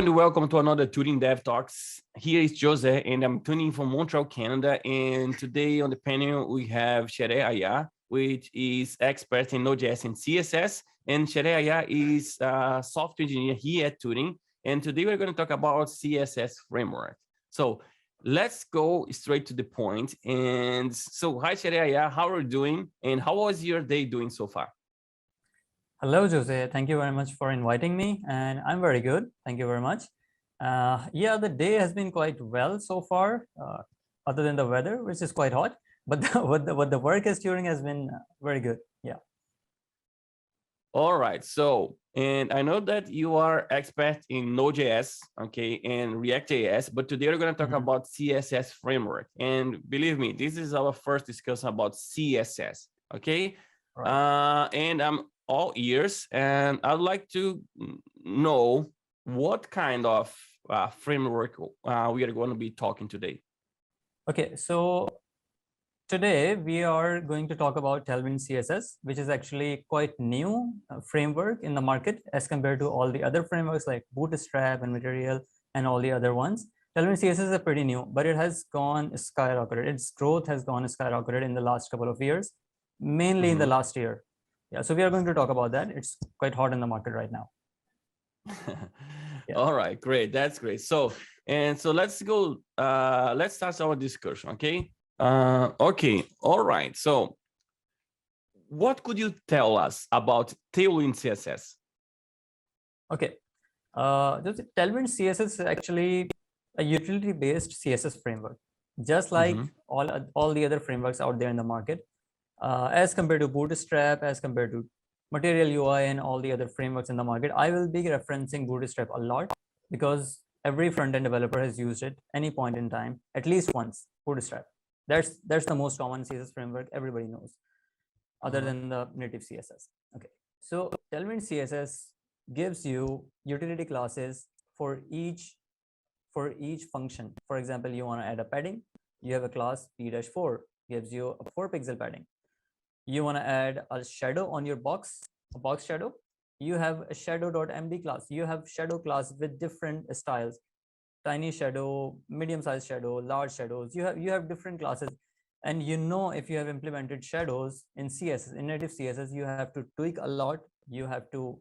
and welcome to another Turing Dev Talks. Here is Jose, and I'm tuning from Montreal, Canada. And today on the panel, we have Shaharyar, which is expert in Node.js and CSS. And Shaharyar is a software engineer here at Turing. And today we're going to talk about CSS Framework. So let's go straight to the point. And so, hi, Shaharyar, how are you doing? And how was your day doing so far? Hello, Jose. Thank you very much for inviting me. And I'm very good. Thank you very much. Yeah, the day has been quite well so far, other than the weather, which is quite hot. But what the work is Turing has been very good. Yeah. All right. So, and I know that you are expert in Node.js, okay, and React.js, but today we're going to talk about CSS framework. And believe me, this is our first discussion about CSS, okay? Right. And I'm all ears, and I'd like to know what kind of framework we are going to be talking today. Okay, so today we are going to talk about Tailwind CSS, which is actually quite new framework in the market as compared to all the other frameworks like Bootstrap and Material and all the other ones. Tailwind CSS is pretty new, but it has gone skyrocketed. Its growth has gone skyrocketed in the last couple of years, mainly in the last year. Yeah, so we are going to talk about that. It's quite hot in the market right now. Yeah. All right, great. That's great. So, let's go, let's start our discussion, okay? Okay, all right. So what could you tell us about Tailwind CSS? Okay, Tailwind CSS is actually a utility-based CSS framework, just like all the other frameworks out there in the market. As compared to Bootstrap, as compared to Material UI and all the other frameworks in the market, I will be referencing Bootstrap a lot because every front-end developer has used it any point in time, at least once. Bootstrap. That's the most common CSS framework everybody knows, other than the native CSS. Okay, so Tailwind CSS gives you utility classes for each function. For example, you want to add a padding, you have a class p-4, gives you a 4-pixel padding. You want to add a shadow on your box, a box shadow, you have a shadow.md class. You have shadow class with different styles, tiny shadow, medium-sized shadow, large shadows. You have different classes. And you know, if you have implemented shadows in CSS, in native CSS, you have to tweak a lot. You have to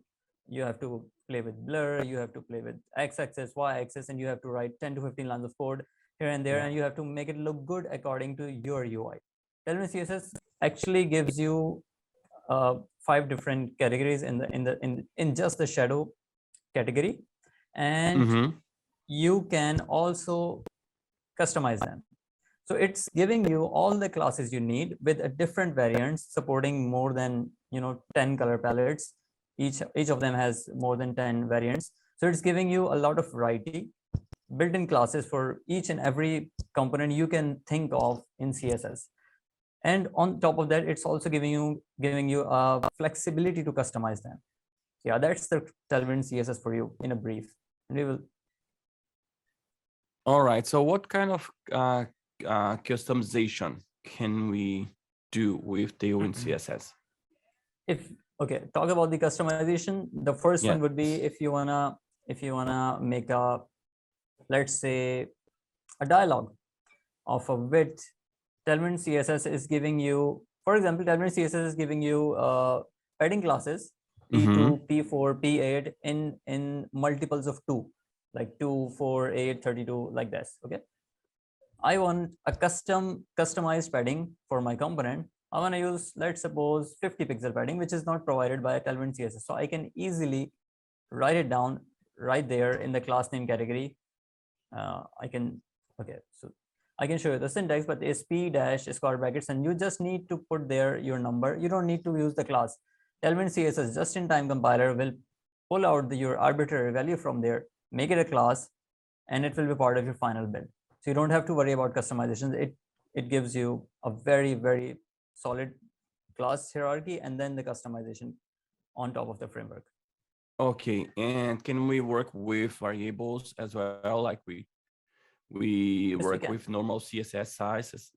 play with blur, you have to play with x-axis, y-axis, and you have to write 10 to 15 lines of code here and there, and you have to make it look good according to your UI. Tailwind CSS actually gives you 5 different categories in just the shadow category, and you can also customize them. So it's giving you all the classes you need with a different variants supporting more than 10 color palettes. Each of them has more than 10 variants. So it's giving you a lot of variety, built-in classes for each and every component you can think of in CSS. And on top of that, it's also giving you a flexibility to customize them. Yeah, that's the Tailwind CSS for you in a brief. And we will. All right. So what kind of customization can we do with Tailwind CSS? Okay, talk about the customization. The first one would be if you wanna make a, let's say, a dialog of a width. Tailwind CSS is giving you, for example, Tailwind CSS is giving you padding classes P2, P4, P8 in multiples of 2, like 2, 4, 8, 32, like this. Okay, I want a customized padding for my component. I want to use, let's suppose, 50 pixel padding, which is not provided by Tailwind CSS. So I can easily write it down right there in the class name category. I can show you the syntax, but it's p-square brackets, and you just need to put there your number. You don't need to use the class. Tailwind CSS just-in-time compiler will pull out your arbitrary value from there, make it a class, and it will be part of your final build. So you don't have to worry about customizations. It gives you a very, very solid class hierarchy and then the customization on top of the framework. Okay, and can we work with variables as well, like we work with normal CSS sizes,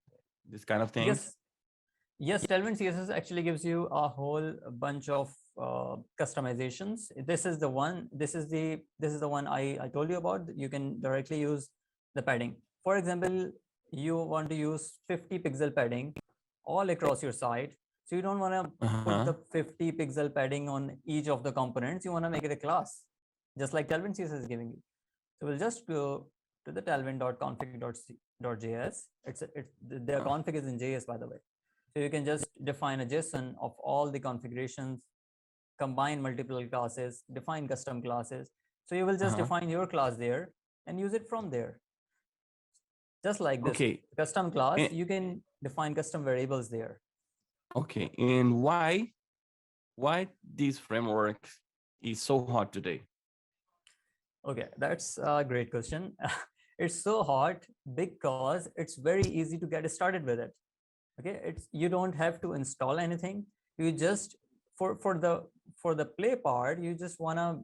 this kind of thing? Yes, Tailwind CSS actually gives you a whole bunch of customizations. This is the one. This is the one I told you about. You can directly use the padding. For example, you want to use 50 pixel padding all across your site. So you don't want to put the 50 pixel padding on each of the components. You want to make it a class, just like Tailwind CSS is giving you. So we'll just go to the tailwind.config.js. The config is in JS, by the way. So you can just define a JSON of all the configurations, combine multiple classes, define custom classes. So you will just define your class there and use it from there. Just like this custom class, you can define custom variables there. Okay, and why this framework is so hot today? Okay, that's a great question. It's so hot because it's very easy to get started with it. Okay, you don't have to install anything. You just for the play part, you just wanna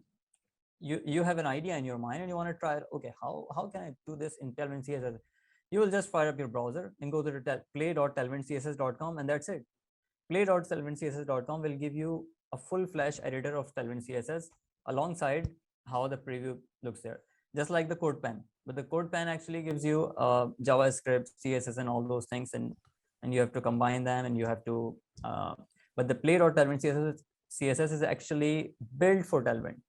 you have an idea in your mind and you want to try it. Okay, how can I do this in Tailwind CSS? You will just fire up your browser and go to the play.tailwindcss.com, and that's it. Play.tailwindcss.com will give you a full-fledged editor of Tailwind CSS alongside how the preview looks there, just like the code pen. But the code pen actually gives you JavaScript, CSS, and all those things, and you have to combine them, and you have to. But the play.tailwindcss is actually built for Tailwind.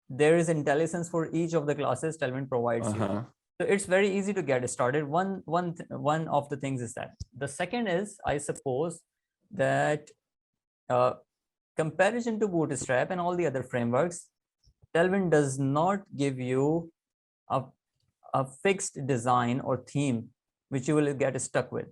There is intelligence for each of the classes Tailwind provides you. So it's very easy to get started. One of the things is that. The second is, I suppose, that comparison to Bootstrap and all the other frameworks, Tailwind does not give you a fixed design or theme which you will get stuck with.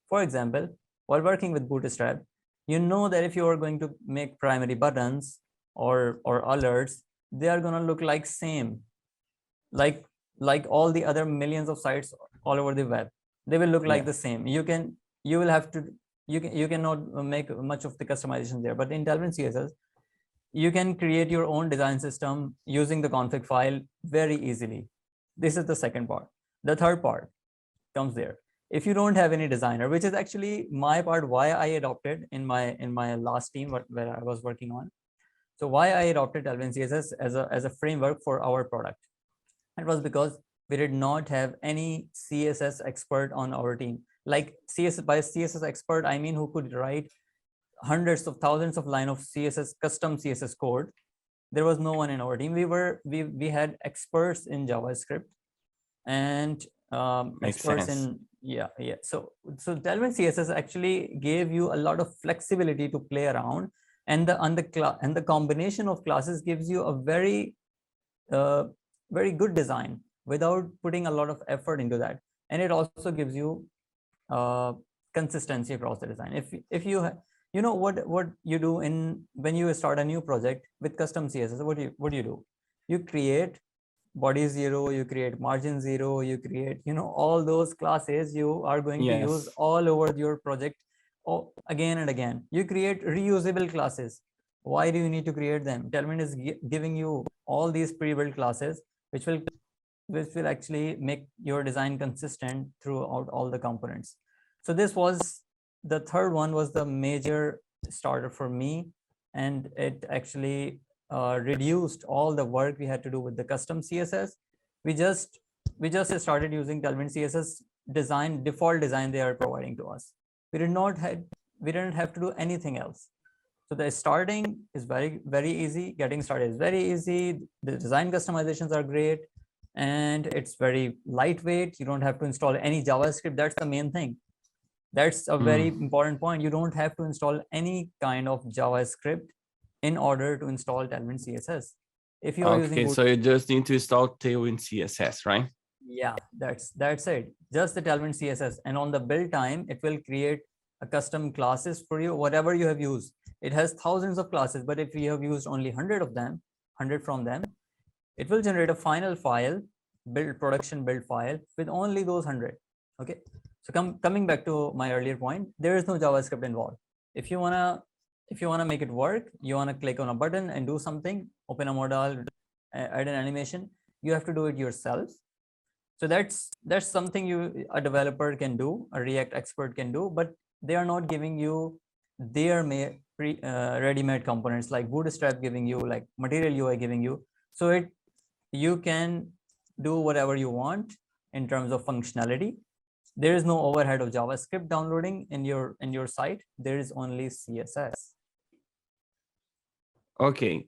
For example, while working with Bootstrap, you know that if you are going to make primary buttons or alerts, they are going to look like same, like all the other millions of sites all over the web. They will look like the same. You cannot make much of the customization there. But in Tailwind CSS, you can create your own design system using the config file very easily. This is the second part. The third part comes there. If you don't have any designer, which is actually my part, why I adopted in my last team where I was working on. So why I adopted Tailwind CSS as a framework for our product. It was because we did not have any CSS expert on our team. Like by CSS expert, I mean who could write hundreds of thousands of lines of CSS, custom CSS code. There was no one in our team. We had experts in JavaScript and experts in So Tailwind CSS actually gave you a lot of flexibility to play around, and the combination of classes gives you a very good design without putting a lot of effort into that, and it also gives you consistency across the design. If you know what you do when you start a new project with custom CSS, what do you do? You create body 0, you create margin 0, you create all those classes you are going to use all over your project again and again. You create reusable classes. Why do you need to create them? Tailwind is giving you all these pre-built classes which will actually make your design consistent throughout all the components. So this was the third one, was the major starter for me, and it actually reduced all the work we had to do with the custom CSS. We just started using Tailwind CSS default design they are providing to us. We didn't have to do anything else. So the starting is very, very easy. Getting started is very easy. The design customizations are great, and it's very lightweight. You don't have to install any JavaScript. That's the main thing. That's a very important point. You don't have to install any kind of JavaScript in order to install Tailwind CSS. If you are using so you just need to install Tailwind CSS, right? Yeah, that's it. Just the Tailwind CSS, and on the build time, it will create a custom classes for you, whatever you have used. It has thousands of classes, but if you have used only 100 from them, it will generate a final file, production build file with only those 100. Okay. So coming back to my earlier point, there is no JavaScript involved. If you wanna make it work, you wanna click on a button and do something, open a modal, add an animation, you have to do it yourself. So that's something a developer can do, a React expert can do, but they are not giving you their ready-made components like Bootstrap giving you, like Material UI giving you. So you can do whatever you want in terms of functionality. There is no overhead of JavaScript downloading in your site. There is only CSS. Okay.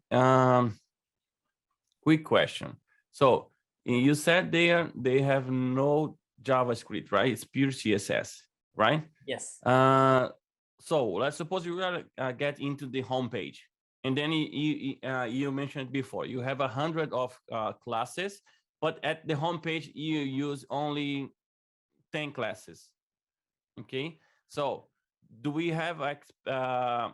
Quick question. So you said they have no JavaScript, right? It's pure CSS, right? Yes. So let's suppose you get into the homepage, and then you mentioned before you have 100 of classes, but at the homepage you use only 10 classes. Okay, so do we have a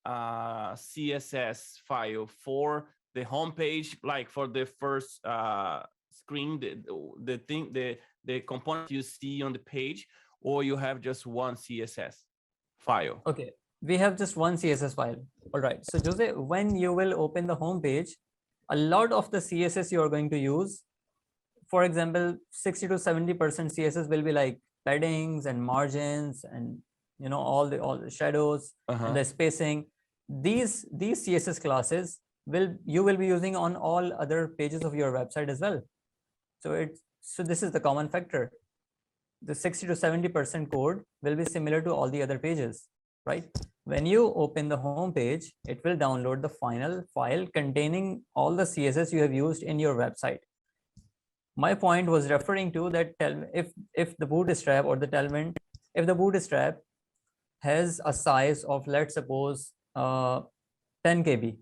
CSS file for the homepage, like for the first screen, the component you see on the page, or you have just one CSS file? Okay, we have just one CSS file. All right. So Jose, when you will open the home page, a lot of the CSS you are going to use, for example, 60 to 70% CSS will be like paddings and margins and all the shadows and the spacing. These CSS classes you will be using on all other pages of your website as well. So this is the common factor. The 60 to 70% code will be similar to all the other pages, right? When you open the home page, it will download the final file containing all the CSS you have used in your website. My point was referring to that if the Bootstrap or the Tailwind, if the Bootstrap has a size of, let's suppose, 10 KB,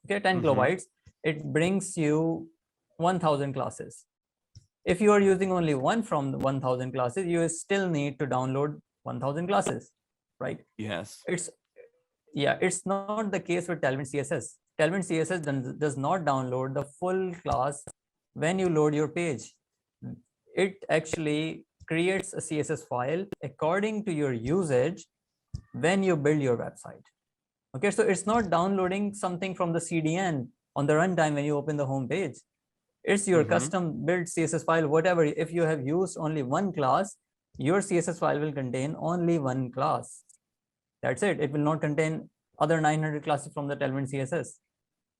okay, 10 kilobytes, it brings you 1000 classes. If you are using only one from the 1000 classes, you still need to download 1000 classes, right? Yes. It's not the case with Tailwind CSS. Tailwind CSS does not download the full class when you load your page. It actually creates a CSS file according to your usage when you build your website. Okay, so it's not downloading something from the CDN on the runtime when you open the home page. It's your custom built CSS file, whatever. If you have used only one class, your CSS file will contain only one class. That's it. It will not contain other 900 classes from the Tailwind CSS.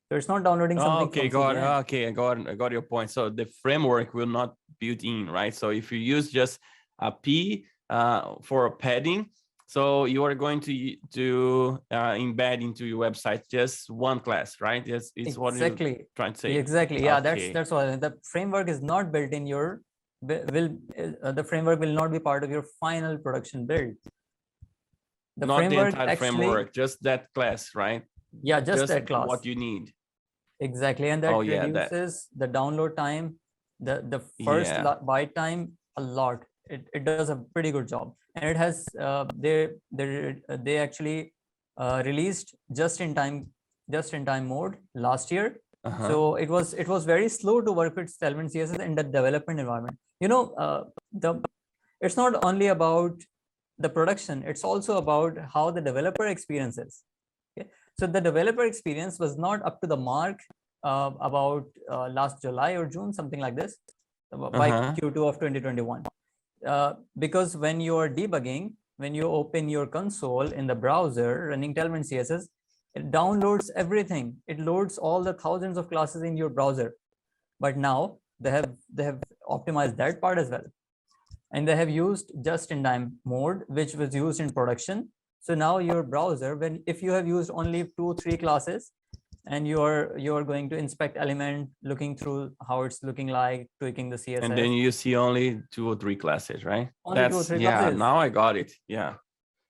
So it's not downloading something from CDN. Okay, I got your point. So the framework will not build in, right? So if you use just a P for a padding, so you are going to embed into your website just one class, right? It's exactly what you're trying to say. Exactly. Yeah, okay. that's why the framework is not built in your the framework will not be part of your final production build. Not the entire framework, just that class, right? Yeah, just that class. What you need. Exactly, and that reduces the download time, the first byte time a lot. It does a pretty good job, and it has they actually released just in time mode last year. So it was very slow to work with Tailwind CSS in the development environment. It's not only about the production, it's also about how the developer experiences. Okay, so the developer experience was not up to the mark about last July or June, something like this, by Q2 of 2021. Because when you are debugging, when you open your console in the browser running Tailwind CSS, it downloads everything. It loads all the thousands of classes in your browser. But now they have optimized that part as well. And they have used just-in-time mode, which was used in production. So now your browser, if you have used only 2-3 classes, and you're going to inspect element, looking through how it's looking like, tweaking the CSS, and then you see only 2 or 3 classes, right? Only 2 or 3 classes. Now I got it. Yeah,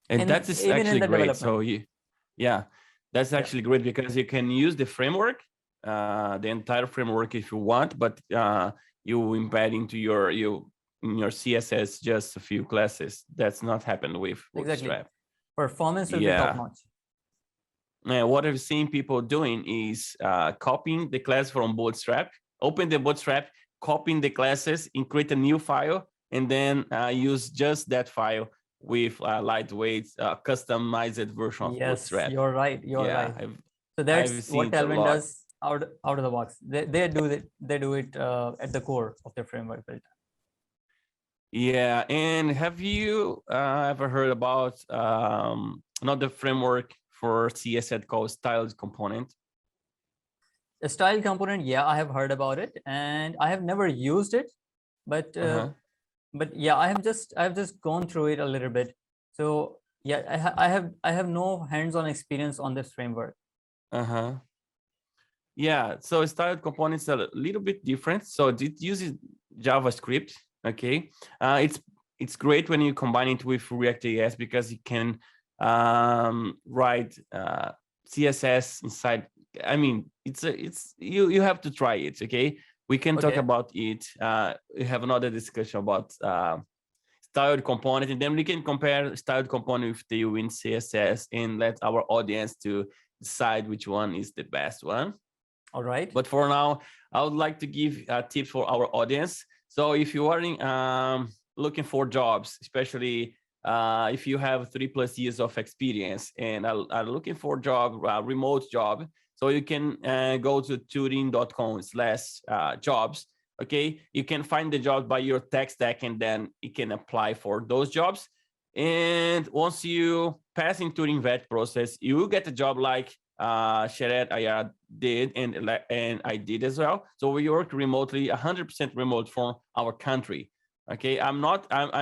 and that is actually great. So that's actually great because you can use the framework, the entire framework if you want, but you embed into your CSS just a few classes. That's not happened with Bootstrap. Exactly. Performance will be top notch. What I've seen people doing is copying the class from Bootstrap, open the Bootstrap, copying the classes, and create a new file, and then use just that file with a lightweight, customized version of Bootstrap. Yes, you're right. So that's what Tailwind does out of the box. They do it at the core of their framework build. Yeah, and have you ever heard about another framework for CSS called Styled Component? A style component, yeah, I have heard about it, and I have never used it, but yeah, I have just gone through it a little bit. So yeah, I have no hands-on experience on this framework. Yeah, so styled components are a little bit different. So it uses JavaScript. Okay, it's great when you combine it with React.js because you can write CSS inside. I mean, it's you have to try it. Okay, we can talk about it. We have another discussion about styled component, and then we can compare styled component with Tailwind CSS and let our audience to decide which one is the best one. All right. But for now, I would like to give tips for our audience. So if you are looking for jobs, especially if you have 3+ years of experience and are looking for a job, remote job, so you can go to turing.com/jobs. Okay, you can find the job by your tech stack, and then you can apply for those jobs. And once you pass in Turing vet process, you will get a job like Shaharyar did, and I did as well. So we work remotely, 100% remote from our country. Okay, I'm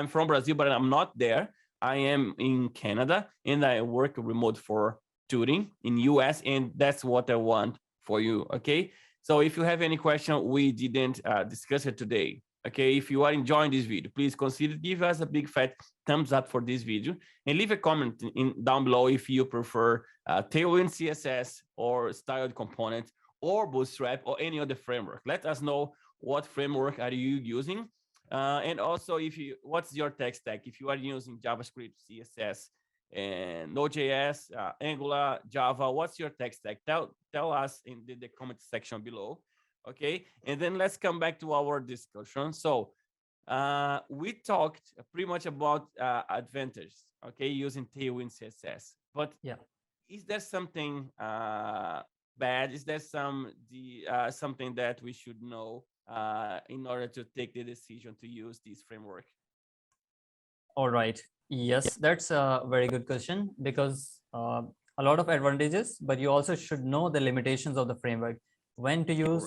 from Brazil, but I'm not there. I am in Canada, and I work remote for Turing in US, and that's what I want for you. Okay, so if you have any question we didn't discuss it today, okay, if you are enjoying this video, please consider give us a big fat thumbs up for this video, and leave a comment down below if you prefer Tailwind CSS or styled component or Bootstrap or any other framework. Let us know what framework are you using, and also what's your tech stack. If you are using JavaScript, CSS, and Node.js, Angular, Java, what's your tech stack? Tell us in the comment section below. Okay, and then let's come back to our discussion. So we talked pretty much about advantages, okay, using Tailwind CSS. But yeah, is there something bad? Is there something that we should know in order to take the decision to use this framework? All right. Yes, that's a very good question, because a lot of advantages, but you also should know the limitations of the framework, when to use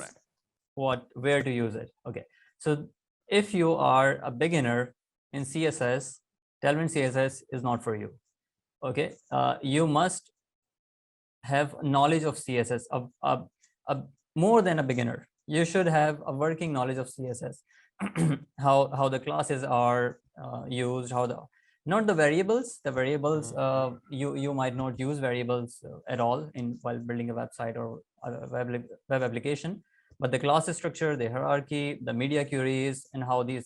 where to use it. Okay, so if you are a beginner in CSS, Tailwind CSS is not for you. Okay, you must have knowledge of CSS, more than a beginner. You should have a working knowledge of CSS, how the classes are used, not the variables. The variables, you might not use variables at all while building a website or a web application, but the class structure, the hierarchy, the media queries, and how the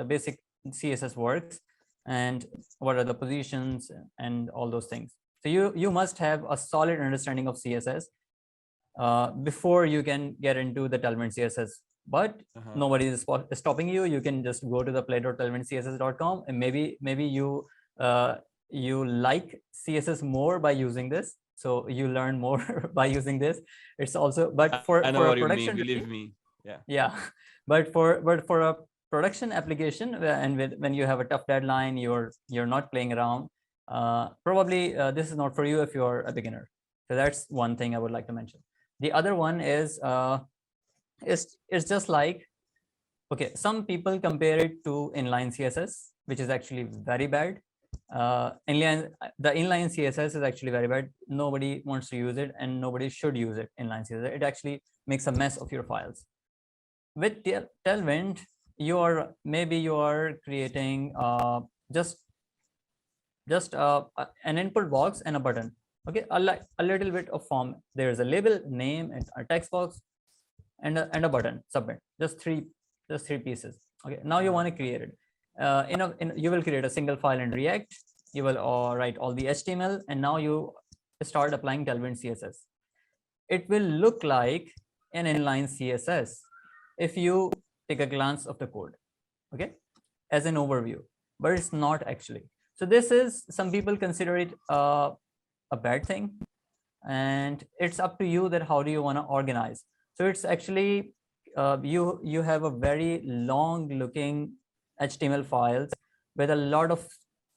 basic CSS works, and what are the positions and all those things. So you must have a solid understanding of CSS before you can get into the Tailwind CSS. But nobody is stopping you. You can just go to the play.tailwindcss.com, and maybe you like CSS more by using this, so you learn more by using this. It's also, but for I know for what a production, you mean, believe me. Yeah, but for a production application, and when you have a tough deadline, you're not playing around, probably this is not for you if you're a beginner. So that's one thing I would like to mention. The other one is it's just like, okay, some people compare it to inline CSS, which is actually very bad. The inline CSS is actually very bad. Nobody wants to use it, and nobody should use it. Inline CSS, it actually makes a mess of your files. With Tailwind, you are creating just an input box and a button. Okay, a little bit of form. There's a label, name, and a text box, and a button, submit. Just three pieces. Okay, now you want to create it. You will create a single file in React. You will write all the HTML, and now you start applying Tailwind CSS. It will look like an inline CSS if you take a glance of the code, okay, as an overview, but it's not actually. So this is, some people consider it a bad thing, and it's up to you that how do you want to organize. So it's actually you have a very long looking HTML files with a lot of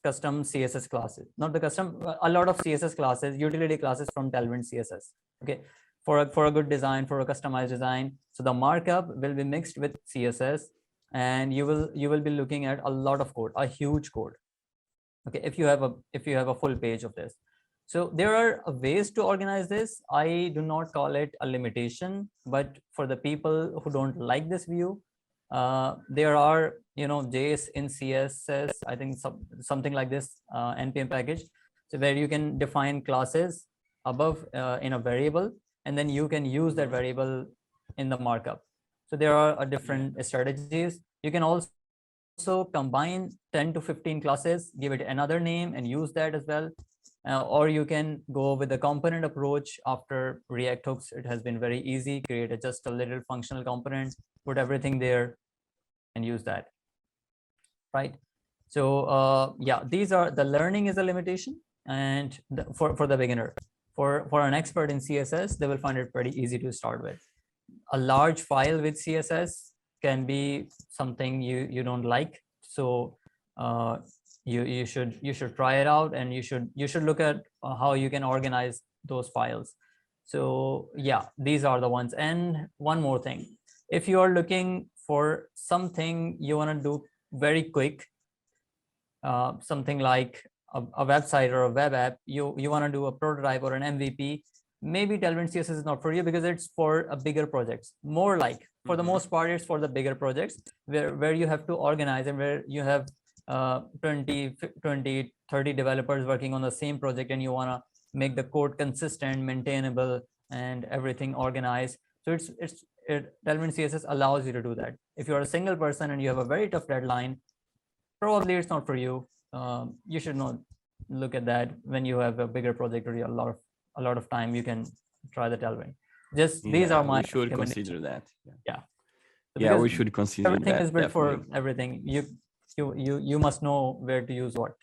custom CSS classes, not the custom, a lot of CSS classes, utility classes from Tailwind CSS. Okay, for a good design, for a customized design. So the markup will be mixed with CSS, and you will be looking at a lot of code, a huge code. Okay, if you have a full page of this. So there are ways to organize this. I do not call it a limitation, but for the people who don't like this view, there are, JS in CSS, I think something like this, npm package, so where you can define classes above in a variable, and then you can use that variable in the markup. So there are different strategies. You can also combine 10 to 15 classes, give it another name, and use that as well. Or you can go with the component approach. After React hooks, it has been very easy. Create just a little functional component, put everything there, and use that. Right. So yeah, these are the learning is a limitation, and for the beginner. For an expert in CSS, they will find it pretty easy to start with. A large file with CSS can be something you don't like. So you should try it out, and you should look at how you can organize those files. So yeah, these are the ones. And one more thing, if you are looking for something you want to do very quick, something like a website or a web app, you want to do a prototype or an MVP, maybe Tailwind CSS is not for you, because it's for a bigger projects. More like, for the most part, it's for the bigger projects where you have to organize, and where you have 20, 30 developers working on the same project, and you want to make the code consistent, maintainable, and everything organized. So Tailwind CSS allows you to do that. If you're a single person and you have a very tough deadline, probably it's not for you. You should not look at that. When you have a bigger project or a lot of time, you can try the Tailwind. These are my. We should consider that. Yeah. Yeah, we should consider everything that. Everything is built for everything. You must know where to use what.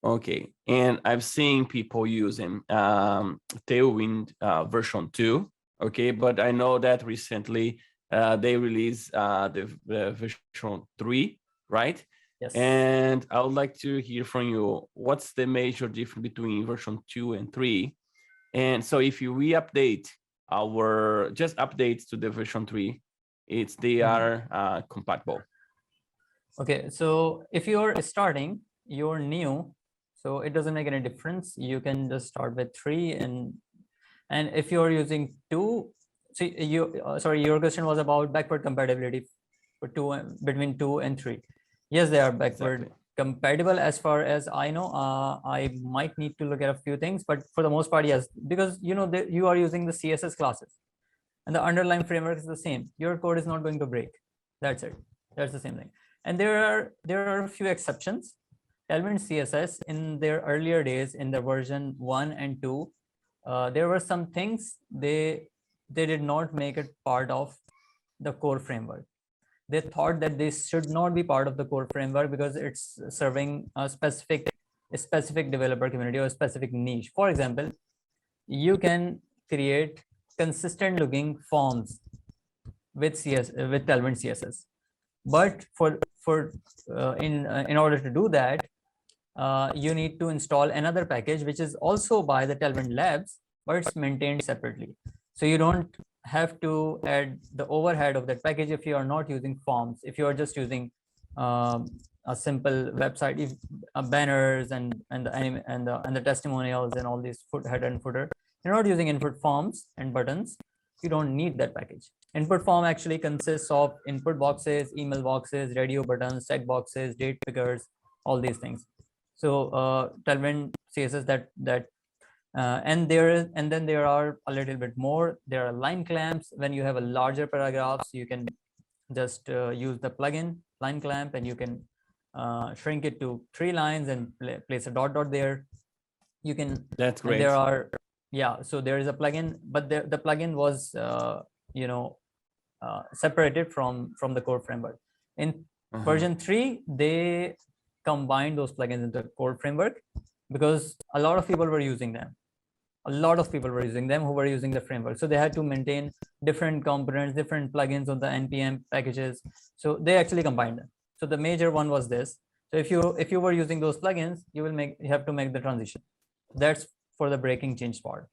Okay, and I've seen people using Tailwind version 2. Okay, but I know that recently they released the version 3, right? Yes. And I would like to hear from you, what's the major difference between version 2 and 3? And so if we update just updates to the version 3, they are compatible. Okay, so if you're starting, you're new, so it doesn't make any difference. You can just start with 3, and if you're using 2, so sorry, your question was about backward compatibility for between 2 and 3. Yes, they are backward compatible as far as I know. I might need to look at a few things, but for the most part, yes, because you are using the CSS classes, and the underlying framework is the same. Your code is not going to break. That's it. That's the same thing. And there are a few exceptions. Tailwind CSS in their earlier days, in the version 1 and 2, there were some things they did not make it part of the core framework. They thought that this should not be part of the core framework because it's serving a specific developer community or a specific niche. For example, you can create consistent looking forms with Tailwind CSS, but in order to do that, you need to install another package which is also by the Tailwind Labs, but it's maintained separately. So you don't have to add the overhead of that package if you are not using forms. If you are just using a simple website, banners and the testimonials and all these header and footer, you're not using input forms and buttons, you don't need that package. Input form actually consists of input boxes, email boxes, radio buttons, check boxes, date pickers, all these things. So Tailwind CSS and then there are a little bit more. There are line clamps. When you have a larger paragraphs, you can just use the plugin line clamp, and you can shrink it to 3 lines and place a dot there. You can. That's great. There are, yeah. So there is a plugin, but the plugin was separated from the core framework. In version 3, they combined those plugins into the core framework because a lot of people were using them. A lot of people were using them who were using the framework. So they had to maintain different components, different plugins on the NPM packages. So they actually combined them. So the major one was this. So if you were using those plugins, you have to make the transition. That's for the breaking change part.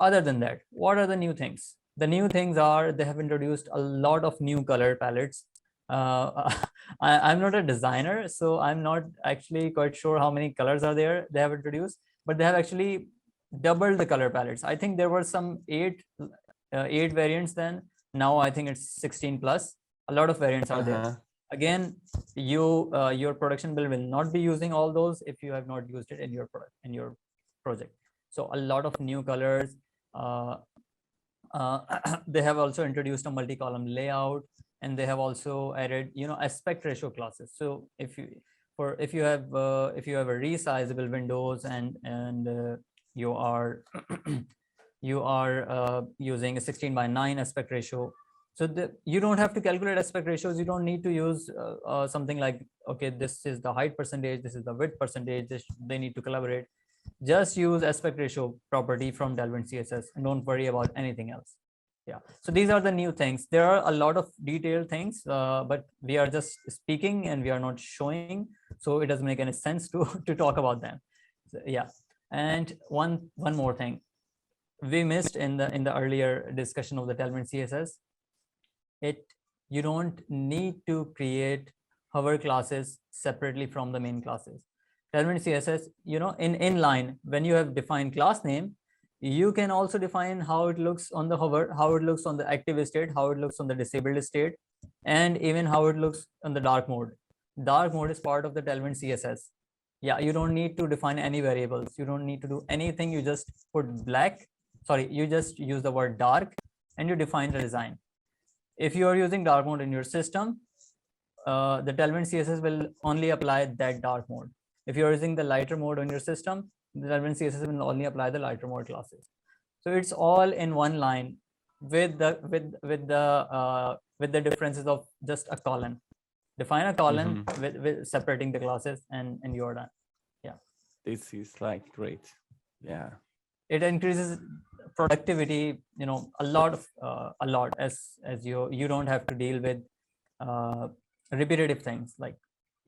Other than that, what are the new things? The new things are they have introduced a lot of new color palettes. I'm not a designer, so I'm not actually quite sure how many colors are there they have introduced, but they have actually doubled the color palettes. I think there were some eight variants then. Now I think it's 16 plus. A lot of variants are there. Again, your production build will not be using all those if you have not used it in your product, in your project. So a lot of new colors. They have also introduced a multi-column layout, and they have also added, aspect ratio classes. So if you have a resizable windows and you are using a 16:9 aspect ratio, so you don't have to calculate aspect ratios. You don't need to use something like, okay, this is the height percentage, this is the width percentage, they need to collaborate. Just use aspect ratio property from Tailwind CSS and don't worry about anything else. Yeah, so these are the new things. There are a lot of detailed things, but we are just speaking and we are not showing, so it doesn't make any sense to talk about them. So, yeah, and one more thing we missed in the earlier discussion of the Tailwind CSS. You don't need to create hover classes separately from the main classes. Tailwind CSS, in inline, when you have defined class name, you can also define how it looks on the hover, how it looks on the active state, how it looks on the disabled state, and even how it looks on the dark mode. Dark mode is part of the Tailwind CSS. Yeah, you don't need to define any variables. You don't need to do anything. You just put black. Sorry, you just use the word dark and you define the design. If you are using dark mode in your system, the Tailwind CSS will only apply that dark mode. If you're using the lighter mode on your system, the Tailwind CSS will only apply the lighter mode classes. So it's all in one line with the differences of just a colon. Define a colon with separating the classes, and you're done. Yeah. This is like great. Yeah. It increases productivity, a lot as you don't have to deal with repetitive things like,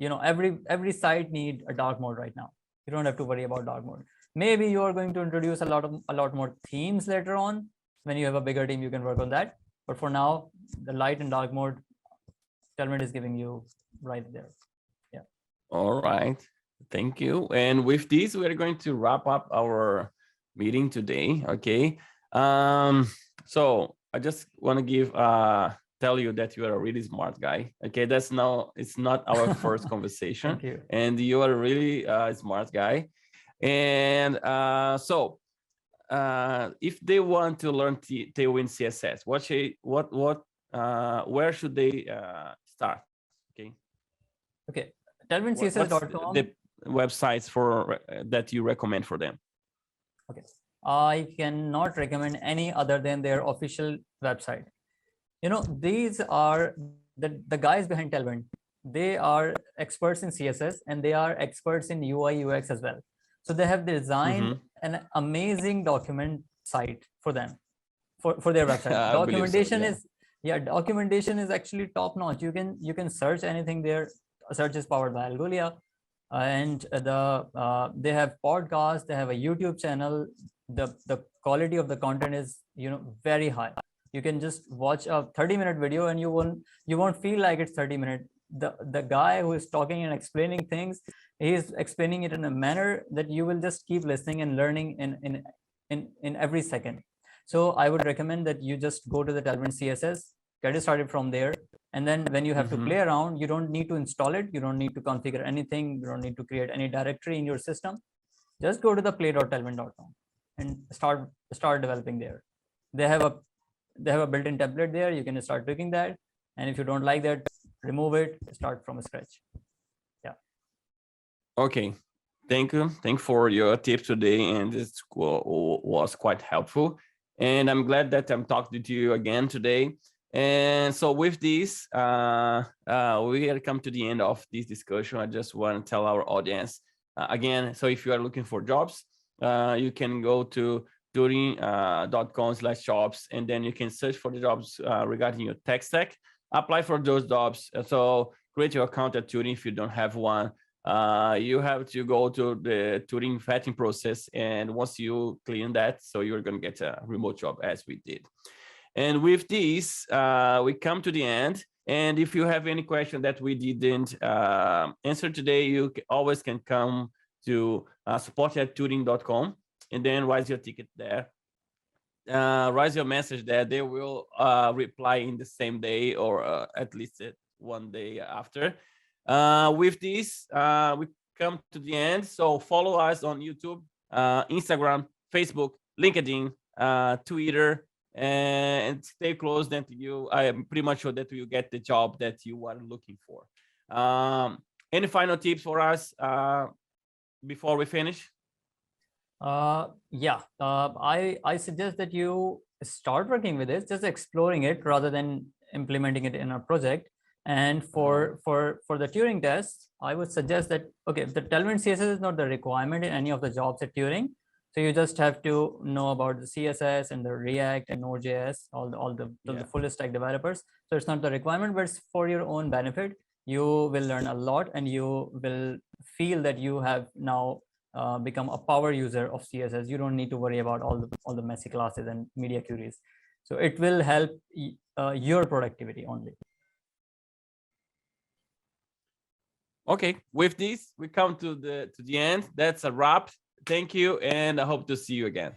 every site need a dark mode right now. You don't have to worry about dark mode. Maybe you are going to introduce a lot more themes later on. When you have a bigger team, you can work on that. But for now, the light and dark mode, Tailwind is giving you right there. Yeah. All right. Thank you. And with this, we're going to wrap up our meeting today. Okay. So I just want to give tell you that you are a really smart guy. Okay, it's not our first conversation. Thank you. And you are a really smart guy. And so if they want to learn Tailwind CSS, where should they start? Okay, tailwindcss.com. The websites for that you recommend for them? Okay, I cannot recommend any other than their official website. These are the guys behind Tailwind. They are experts in CSS and they are experts in UI UX as well. So they have designed an amazing document site for them, for their website. Documentation documentation is actually top notch. You can search anything there. Search is powered by Algolia, and they have podcasts. They have a YouTube channel. The quality of the content is very high. You can just watch a 30-minute video and you won't feel like it's 30 minutes. The guy who is talking and explaining things, he is explaining it in a manner that you will just keep listening and learning in every second. So I would recommend that you just go to the Tailwind CSS, get it started from there. And then when you have to play around, you don't need to install it. You don't need to configure anything. You don't need to create any directory in your system. Just go to the play.tailwind.com and start developing there. They have a built-in template there. You can start tweaking that. And if you don't like that, remove it, start from scratch. Yeah. Okay. Thank you. Thank you for your tip today. And this was quite helpful. And I'm glad that I'm talking to you again today. And so with this, we have come to the end of this discussion. I just want to tell our audience again, so if you are looking for jobs, you can go to Turing.com/jobs, and then you can search for the jobs regarding your tech stack, apply for those jobs. So create your account at Turing if you don't have one. You have to go to the Turing vetting process, and once you clean that, so you're going to get a remote job as we did. And with this, we come to the end. And if you have any question that we didn't answer today, you always can come to support@turing.com and then raise your ticket there. Raise your message there. They will reply in the same day, or at least one day after. With this, we come to the end. So follow us on YouTube, Instagram, Facebook, LinkedIn, Twitter, and stay close. That I am pretty much sure that you get the job that you are looking for. Any final tips for us before we finish? I suggest that you start working with it, just exploring it rather than implementing it in a project. And for the Turing test, I would suggest that, okay, the Tailwind CSS is not the requirement in any of the jobs at Turing. So you just have to know about the CSS and the React and Node.js, all the full stack developers. So it's not the requirement, but it's for your own benefit. You will learn a lot, and you will feel that you have now become a power user of CSS. You don't need to worry about all the messy classes and media queries. So it will help your productivity only. Okay, with this, we come to the end. That's a wrap. Thank you, and I hope to see you again.